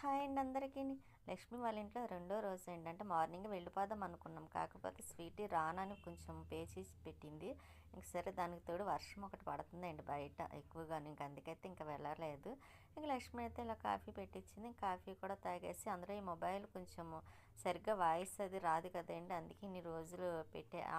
Hi అండి అందరికీ. లక్ష్మి వాళ్ళ ఇంట్లో రెండో రోజు ఏంటంటే మార్నింగ్ వెళ్ళిపోదాం అనుకున్నాం. కాకపోతే స్వీటీ రానని కొంచెం పేచేసి పెట్టింది. ఇంక సరే దానికి తోడు వర్షం ఒకటి పడుతుందండి బయట ఎక్కువగా. ఇంక అందుకైతే ఇంకా వెళ్ళలేదు. ఇంక లక్ష్మి అయితే ఇలా కాఫీ పెట్టించింది. కాఫీ కూడా తాగేసి అందులో ఈ మొబైల్ కొంచెం సరిగ్గా వాయిస్ అది రాదు కదండి. అందుకే ఇన్ని రోజులు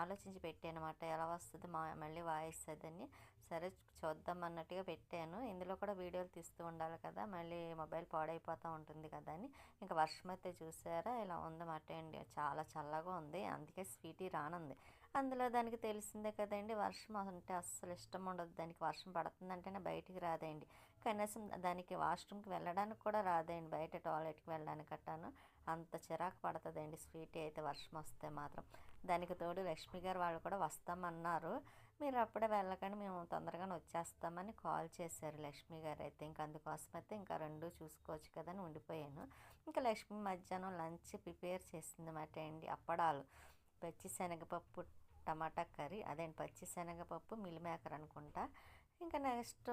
ఆలోచించి పెట్టానమాట. ఎలా వస్తుంది మళ్ళీ వాయిస్ అదని. సరే చూద్దాం అన్నట్టుగా పెట్టాను. ఇందులో కూడా వీడియోలు తీస్తూ ఉండాలి కదా, మళ్ళీ మొబైల్ పాడైపోతూ ఉంటుంది కదా అని. ఇంకా వర్షం అయితే చూసారా ఇలా ఉందన్నమాట అండి. చాలా చల్లగా ఉంది. అందుకే స్వీటీ రానుంది. అందులో దానికి తెలిసిందే కదండి, వర్షం అంటే అస్సలు ఇష్టం ఉండదు దానికి. వర్షం పడుతుందంటేనే బయటికి రాదండి. కనీసం దానికి వాష్రూమ్కి వెళ్ళడానికి కూడా రాదండి, బయట టాయిలెట్కి వెళ్ళడానికి కట్టాను. అంత చిరాకు పడుతుందండి స్వీటీ అయితే వర్షం వస్తే మాత్రం. దానికి తోడు లక్ష్మి గారు వాళ్ళు కూడా వస్తామన్నారు. మీరు అప్పుడే వెళ్ళకండి, మేము తొందరగానే వచ్చేస్తామని కాల్ చేశారు లక్ష్మి గారు అయితే. ఇంకా అందుకోసం అయితే ఇంకా రెండు చూసుకోవచ్చు కదా అని ఉండిపోయాను. ఇంకా లక్ష్మి మధ్యాహ్నం లంచ్ ప్రిపేర్ చేసిందన్నమాట అండి. అప్పడాలు, పచ్చి శనగపప్పు టమాటా కర్రీ, అదేంటి పచ్చి శనగపప్పు మిల్ మేకర్ అనుకుంటా. ఇంకా నెక్స్ట్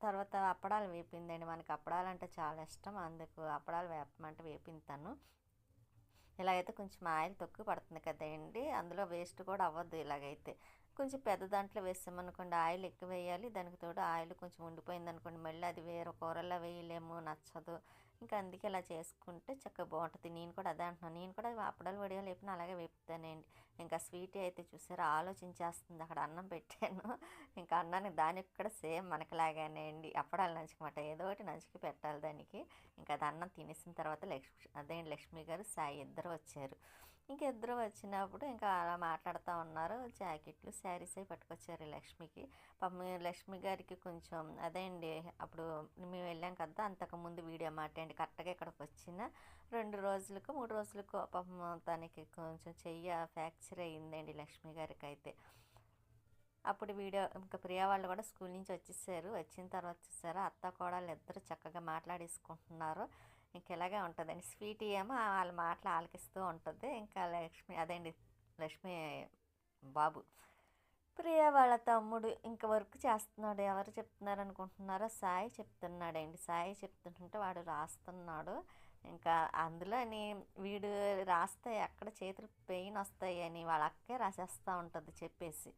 తర్వాత అప్పడాలు వేపిందండి. మనకి అప్పడాలు అంటే చాలా ఇష్టం, అందుకు అప్పడాలు వేపమంటే వేపింతాను. ఇలాగైతే కొంచెం ఆయిల్ తక్కువ పడుతుంది కదండి, అందులో వేస్ట్ కూడా అవ్వద్దు. ఇలాగైతే కొంచెం పెద్ద దాంట్లో వేసామనుకోండి ఆయిల్ ఎక్కువ వేయాలి. దానికి తోడు ఆయిల్ కొంచెం ఉండిపోయింది అనుకోండి, మళ్ళీ అది వేరే కూరల్లో వేయలేము, నచ్చదు. ఇంకా అందుకే ఇలా చేసుకుంటే చక్కగా బాగుంటుంది. నేను కూడా అదే అంటున్నాను. నేను కూడా అప్పడాలు వడియాలు వేపిన అలాగే వేపుతానండి. ఇంకా స్వీట్ అయితే చూసారా ఆలోచించేస్తుంది. అక్కడ అన్నం పెట్టాను. ఇంకా అన్నానికి దానికి కూడా సేమ్ మనకిలాగానే అండి, అప్పడాలు నంచుకోమాట, ఏదో ఒకటి నంచుకు పెట్టాలి దానికి. ఇంకా అది అన్నం తినేసిన తర్వాత లక్ష్మి గారు సాయి ఇద్దరు వచ్చారు. ఇంక ఇద్దరు వచ్చినప్పుడు ఇంకా అలా మాట్లాడుతూ ఉన్నారు. జాకెట్లు శారీస్ అవి పట్టుకొచ్చారు లక్ష్మికి. పాపం లక్ష్మి గారికి కొంచెం అదే అండి, అప్పుడు మేము వెళ్ళాం కదా అంతకుముందు వీడియో మాట అండి, కరెక్ట్గా ఇక్కడికి వచ్చిన 2 రోజులకు 3 రోజులకు పాపం తనకి కొంచెం చెయ్యి ఫ్రాక్చర్ అయ్యిందండి లక్ష్మి గారికి అయితే. అప్పుడు వీడియో ఇంకా ప్రియా వాళ్ళు కూడా స్కూల్ నుంచి వచ్చేసారు. వచ్చిన తర్వాత చూసారా అత్త కోడళ్ళు ఇద్దరు చక్కగా మాట్లాడేసుకుంటున్నారు. ఇంక ఇలాగే ఉంటుందండి. స్వీటీ ఏమో వాళ్ళ మాటలు ఆలకిస్తూ ఉంటుంది. ఇంకా లక్ష్మి అదేండి, లక్ష్మి బాబు ప్రియా వాళ్ళ తమ్ముడు ఇంకా వర్క్ చేస్తున్నాడు. ఎవరు చెప్తున్నారు అనుకుంటున్నారో, సాయి చెప్తున్నాడండి. సాయి చెప్తుంటే వాడు రాస్తున్నాడు. ఇంకా అందులోని వీడు రాస్తే ఎక్కడ చేతులు పెయిన్ వస్తాయి అని వాళ్ళ అక్కే రాసేస్తూ ఉంటుంది చెప్పేసి.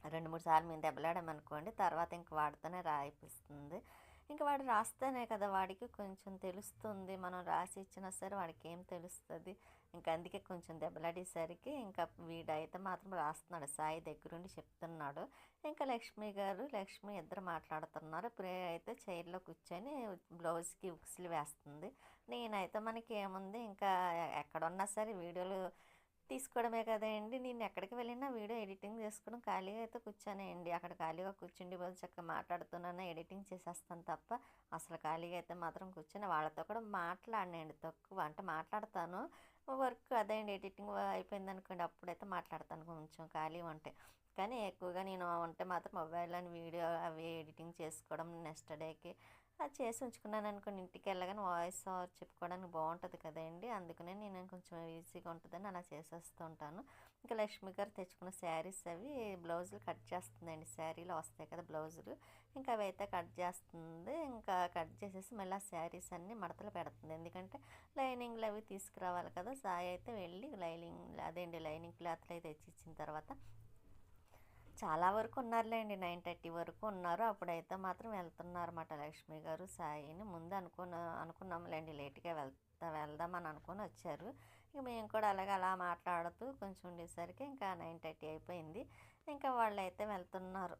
2-3 సార్లు మేము దెబ్బలాడామనుకోండి, తర్వాత ఇంక వాడితోనే రాయిపిస్తుంది. ఇంక వాడు రాస్తేనే కదా వాడికి కొంచెం తెలుస్తుంది. మనం రాసి ఇచ్చినా సరే వాడికి ఏం తెలుస్తుంది. ఇంకా అందుకే కొంచెం దెబ్బలాడేసరికి ఇంకా వీడైతే మాత్రం రాస్తున్నాడు, సాయి దగ్గరుండి చెప్తున్నాడు. ఇంకా లక్ష్మి ఇద్దరు మాట్లాడుతున్నారు. ప్రియ అయితే చైర్లో కూర్చొని బ్లౌజ్కి ఉక్సులు వేస్తుంది. నేనైతే మనకి ఏముంది, ఇంకా ఎక్కడున్నా సరే వీడియోలు తీసుకోవడమే కదండి. నేను ఎక్కడికి వెళ్ళినా వీడియో ఎడిటింగ్ చేసుకోవడం, ఖాళీగా అయితే కూర్చొనేయండి. అక్కడ ఖాళీగా కూర్చుండి బదులు చక్కగా మాట్లాడుతున్నాను, ఎడిటింగ్ చేసేస్తాను తప్ప అసలు ఖాళీగా అయితే మాత్రం కూర్చొని వాళ్ళతో కూడా మాట్లాడినండి తక్కువ. అంటే మాట్లాడతాను, వర్క్ అదే అండి ఎడిటింగ్ అయిపోయింది అనుకోండి అప్పుడైతే మాట్లాడతాను కొంచెం ఖాళీ ఉంటే. కానీ ఎక్కువగా నేను ఉంటే మాత్రం మొబైల్లోని వీడియో అవి ఎడిటింగ్ చేసుకోవడం, నెక్స్ట్ డేకి అది చేసి ఉంచుకున్నాను అనుకోండి, ఇంటికి వెళ్ళగానే వాయిస్ ఓవర్ చెప్పుకోవడానికి బాగుంటుంది కదండి. అందుకనే నేను కొంచెం ఈజీగా ఉంటుందని అలా చేసేస్తూ ఉంటాను. ఇంకా లక్ష్మి గారు తెచ్చుకున్న శారీస్ అవి బ్లౌజులు కట్ చేస్తుందండి. శారీలో వస్తాయి కదా బ్లౌజులు, ఇంకా అవి అయితే కట్ చేస్తుంది. ఇంకా కట్ చేసేసి మళ్ళీ ఆ శారీస్ అన్నీ మడతలు పెడుతుంది. ఎందుకంటే లైనింగ్లు అవి తీసుకురావాలి కదా. సాయి అయితే వెళ్ళి లైనింగ్ క్లాత్లు అయితే తెచ్చిచ్చిన తర్వాత చాలా వరకు ఉన్నారులేండి, 9:30 వరకు ఉన్నారు. అప్పుడైతే మాత్రం వెళ్తున్నారన్నమాట లక్ష్మి గారు సాయిని. ముందు అనుకున్నాంలేండి లేట్గా వెళ్దామని అనుకొని వచ్చారు. ఇక మేము కూడా అలాగే అలా మాట్లాడుతూ కొంచెం ఉండేసరికి ఇంకా 9:30 అయిపోయింది. ఇంకా వాళ్ళైతే వెళ్తున్నారు.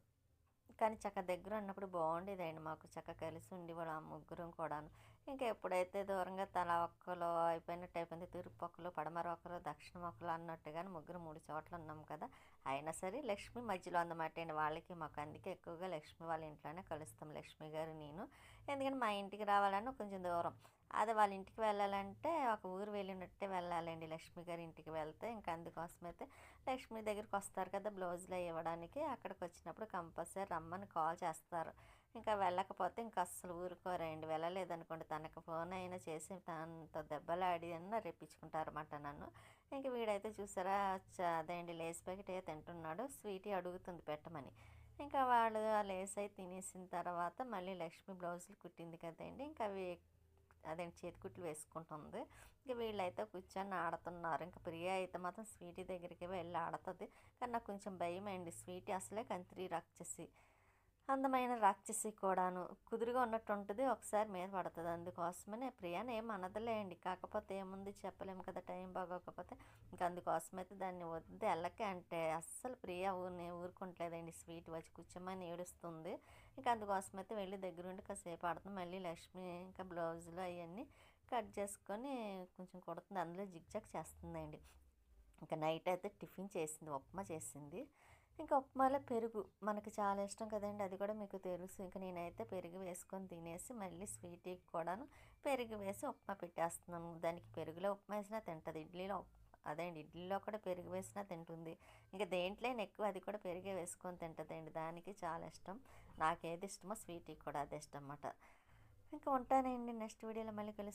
కానీ దగ్గర ఉన్నప్పుడు బాగుండేదండి మాకు, కలిసి ఉండేవాళ్ళం ఆ ముగ్గురం కూడాను. ఇంకా ఎప్పుడైతే దూరంగా తల ఒక్కలో అయిపోయింది, తూర్పు ఒక్కలు, పడమర ఒక్కలు, దక్షిణం ఒక్కలు అన్నట్టుగానే ముగ్గురు 3 చోట్ల ఉన్నాం కదా. అయినా సరే లక్ష్మి మధ్యలో అందమాట అండి వాళ్ళకి మాకు. అందుకే ఎక్కువగా లక్ష్మి వాళ్ళ ఇంట్లోనే కలుస్తాం లక్ష్మి గారు నేను. ఎందుకంటే మా ఇంటికి రావాలన్నా కొంచెం దూరం, అదే వాళ్ళ ఇంటికి వెళ్ళాలంటే ఒక ఊరు వెళ్ళినట్టే వెళ్ళాలండి లక్ష్మి గారి ఇంటికి వెళ్తే. ఇంకా అందుకోసమైతే లక్ష్మి దగ్గరికి వస్తారు కదా బ్లౌజులు ఇవ్వడానికి, అక్కడికి వచ్చినప్పుడు కంపల్సరీ రమ్మని కాల్ చేస్తారు. ఇంకా వెళ్ళకపోతే ఇంకా అస్సలు ఊరుకోరండి. వెళ్ళలేదనుకోండి తనకు ఫోన్ అయినా చేసి తనతో దెబ్బలాడి అన్న రెప్పించుకుంటారన్నమాట నన్ను. ఇంక వీడైతే చూసారా అదేండి లేస్ ప్యాకెట్ తింటున్నాడు, స్వీటీ అడుగుతుంది పెట్టమని. ఇంకా వాళ్ళు ఆ లేస్ అయితే తినేసిన తర్వాత మళ్ళీ లక్ష్మి బ్లౌజులు కుట్టింది కదండి, ఇంకా అవి అదేంటి చేతికుట్లు వేసుకుంటుంది. ఇంక వీళ్ళైతే కూర్చొని ఆడుతున్నారు. ఇంక ప్రియ అయితే మాత్రం స్వీటీ దగ్గరికి వెళ్ళి ఆడుతుంది. కానీ నాకు కొంచెం భయమండి. స్వీటీ అసలే కంత్రి రాక్షసి, అందమైన రాక్షసి కూడాను. కుదురుగా ఉన్నట్టు ఉంటుంది, ఒకసారి మీద పడుతుంది. అందుకోసమనే ప్రియాని ఏం అనదులేండి. కాకపోతే ఏముంది చెప్పలేము కదా, టైం బాగోకపోతే. ఇంకా అందుకోసమైతే దాన్ని వద్దు వెళ్ళకే అంటే అస్సలు ప్రియ ఊరుకుంటలేదండి. స్వీట్ వచ్చి కూర్చోమని ఏడుస్తుంది. ఇంకా అందుకోసమైతే వెళ్ళి దగ్గరుండి కాసేపు ఆడుతుంది. మళ్ళీ లక్ష్మి ఇంకా బ్లౌజులు అవన్నీ కట్ చేసుకొని కొంచెం కుడుతుంది. అందులో జిగ్జాగ్ చేస్తుందండి. ఇంకా నైట్ అయితే టిఫిన్ చేసింది, ఉప్మా చేసింది. ఇంకా ఉప్మాలో పెరుగు మనకు చాలా ఇష్టం కదండి, అది కూడా మీకు తెలుసు. ఇంకా నేనైతే పెరుగు వేసుకొని తినేసి మళ్ళీ స్వీట్కి కూడాను పెరుగు వేసి ఉప్మా పెట్టేస్తున్నాను. దానికి పెరుగులో ఉప్మా వేసినా తింటుంది, ఇడ్లీలో కూడా పెరుగు వేసినా తింటుంది. ఇంకా దేంట్లోనే ఎక్కువ అది కూడా పెరిగే వేసుకొని తింటుందండి. దానికి చాలా ఇష్టం. నాకేది ఇష్టమో స్వీట్కి కూడా అదే ఇష్టం అన్నమాట. ఇంకా ఉంటానండి, నెక్స్ట్ వీడియోలో మళ్ళీ కలుస్తాను.